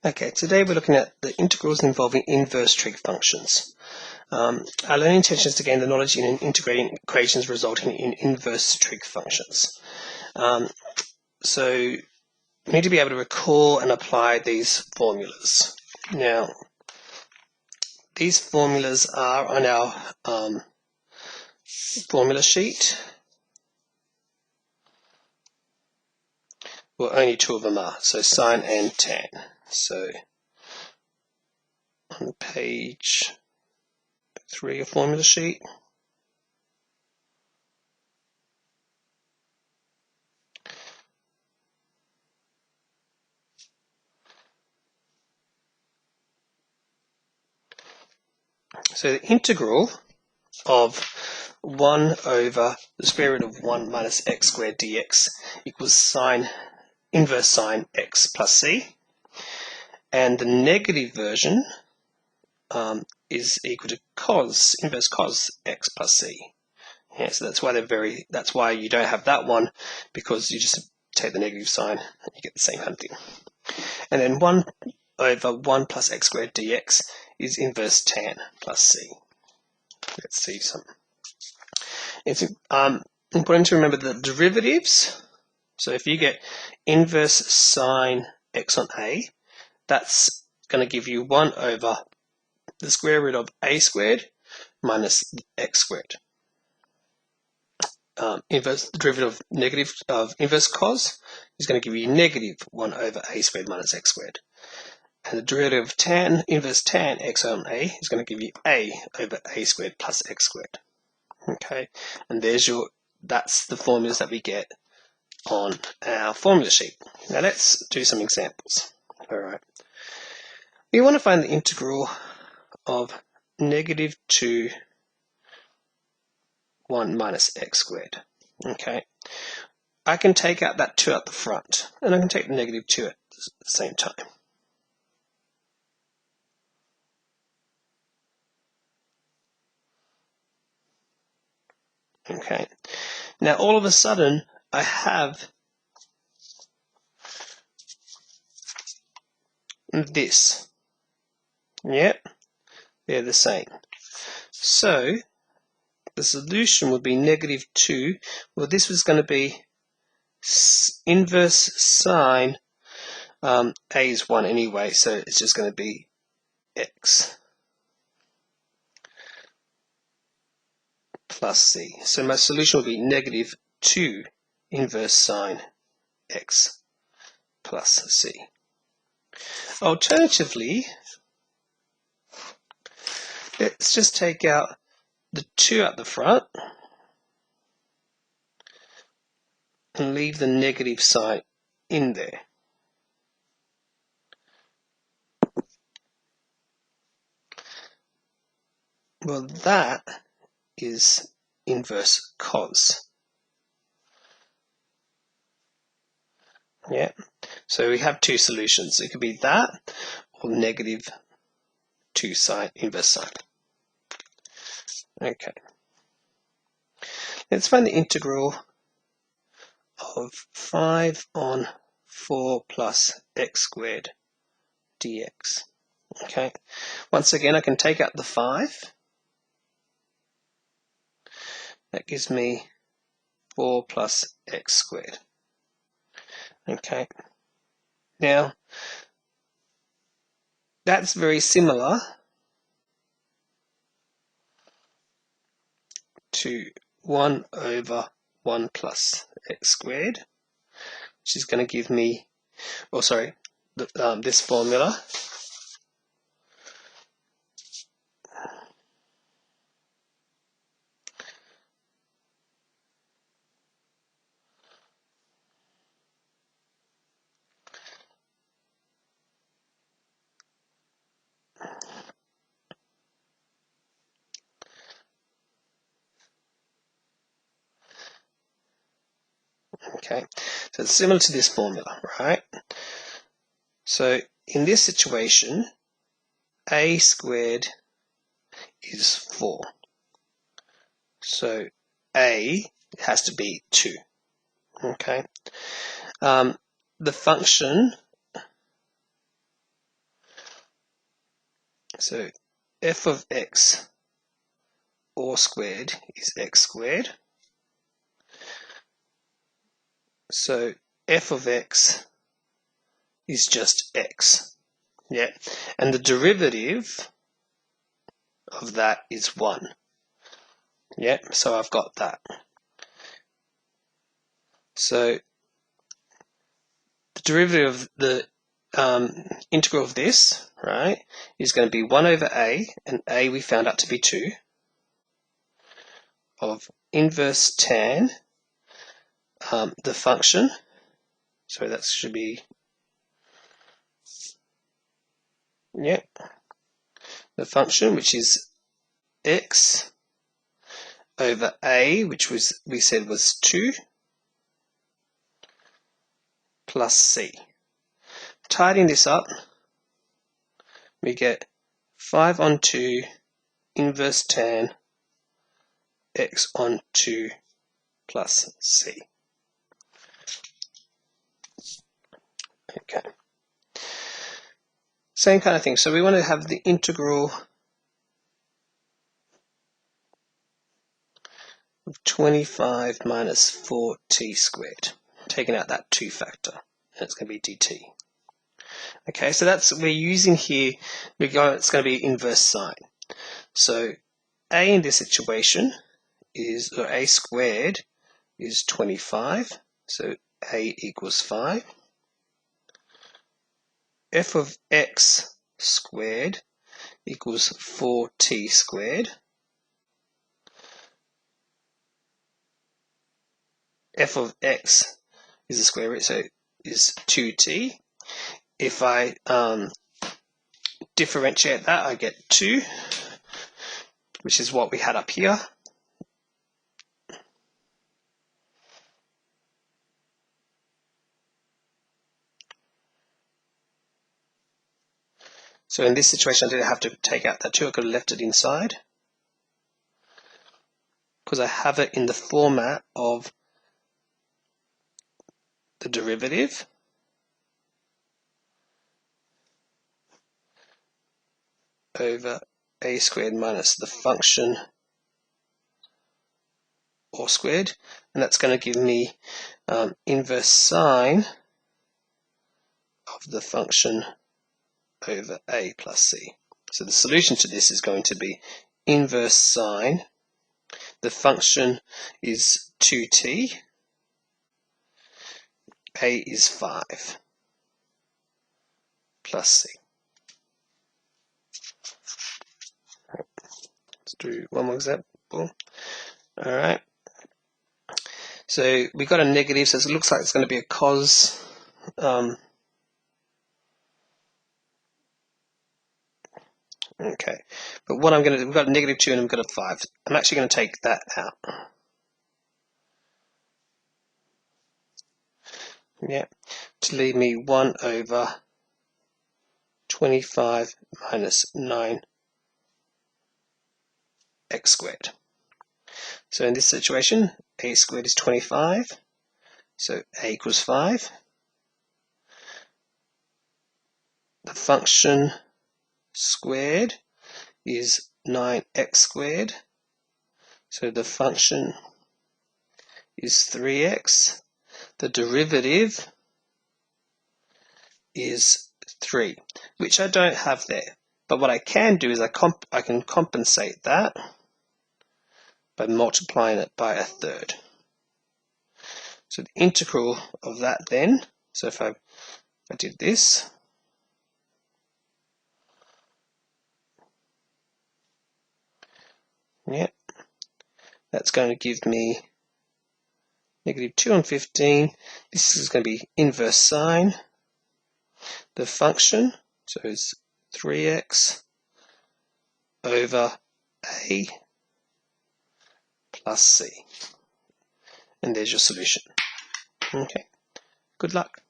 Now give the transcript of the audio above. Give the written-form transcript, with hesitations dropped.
Okay, today we're looking at the integrals involving inverse trig functions. Our learning intention is to gain the knowledge in integrating equations resulting in inverse trig functions. So we need to be able to recall and apply these formulas. Now, these formulas are on our formula sheet. Well, only two of them are, so sine and tan. So on page 3 of formula sheet, so the integral of 1 over the square root of 1 minus x squared dx equals inverse sine x plus c. And the negative version is equal to inverse cos x plus c. Yeah, so that's why you don't have that one, because you just take the negative sign and you get the same kind of thing. And then 1 over 1 plus x squared dx is inverse tan plus c. Let's see some. It's important to remember the derivatives. So if you get inverse sine x on a, that's going to give you 1 over the square root of a squared minus x squared. The derivative of inverse cos is going to give you negative 1 over a squared minus x squared. And the derivative of inverse tan x on a is going to give you a over a squared plus x squared. Okay, and that's the formulas that we get on our formula sheet. Now let's do some examples. All right, we want to find the integral of negative 2 1 minus x squared. Okay, I can take out that 2 at the front, and I can take the negative 2 at the same time. Okay, now all of a sudden I have this. Yep, they're the same. So the solution would be negative 2. Well, this was going to be inverse sine. A is 1 anyway, so it's just going to be x plus c. So my solution will be negative 2 inverse sine x plus c. Alternatively, let's just take out the 2 at the front and leave the negative sign in there. Well, that is inverse cos. Yeah, so we have two solutions. It could be that or negative 2 sine inverse sine. Okay, let's find the integral of 5 on 4 plus x squared dx. Okay, once again I can take out the 5. That gives me 4 plus x squared. Okay, now that's very similar to 1 over 1 plus x squared, which is going to give me, this formula. Okay, so it's similar to this formula, right? So in this situation, a squared is 4. So a has to be 2. Okay. The function So f of x all squared is x squared. So f of x is just x. Yeah, and the derivative of that is 1. Yeah, so I've got that. So the derivative of the integral of this, right, is going to be 1 over a, and a we found out to be 2, of inverse tan the function. So that should be, yeah, the function, which is x over a, which was we said was 2, plus c. Tidying this up, we get 5 on 2 inverse tan x on 2 plus c. Okay. Same kind of thing. So we want to have the integral of 25 minus 4t squared, taking out that 2 factor, and it's going to be dt. Okay, so that's, we're using here, it's going to be inverse sine. So a in this situation is, or a squared is 25, so a equals 5. F of x squared equals 4t squared. F of x is the square root, so is 2t. If I differentiate that, I get 2, which is what we had up here. So in this situation, I didn't have to take out that 2, I could have left it inside, because I have it in the format of the derivative over a squared minus the function all squared, and that's going to give me inverse sine of the function over a plus c. So the solution to this is going to be inverse sine. The function is 2t, a is 5, plus c. Let's do one more example. Alright. So we got a negative, so it looks like it's going to be a cos. Okay, but what I'm going to do, we've got a negative 2 and we've got a 5. I'm actually going to take that out. Yeah, to leave me 1 over 25 minus 9 x squared. So in this situation, a squared is 25, so a equals 5. The function squared is 9x squared, so the function is 3x. The derivative is 3, which I don't have there. But what I can do is I can compensate that by multiplying it by a third. So the integral of that then, so if I did this, yeah, that's going to give me negative 2 on 15. This is going to be inverse sine. The function, so it's 3x over a plus c. And there's your solution. Okay, good luck.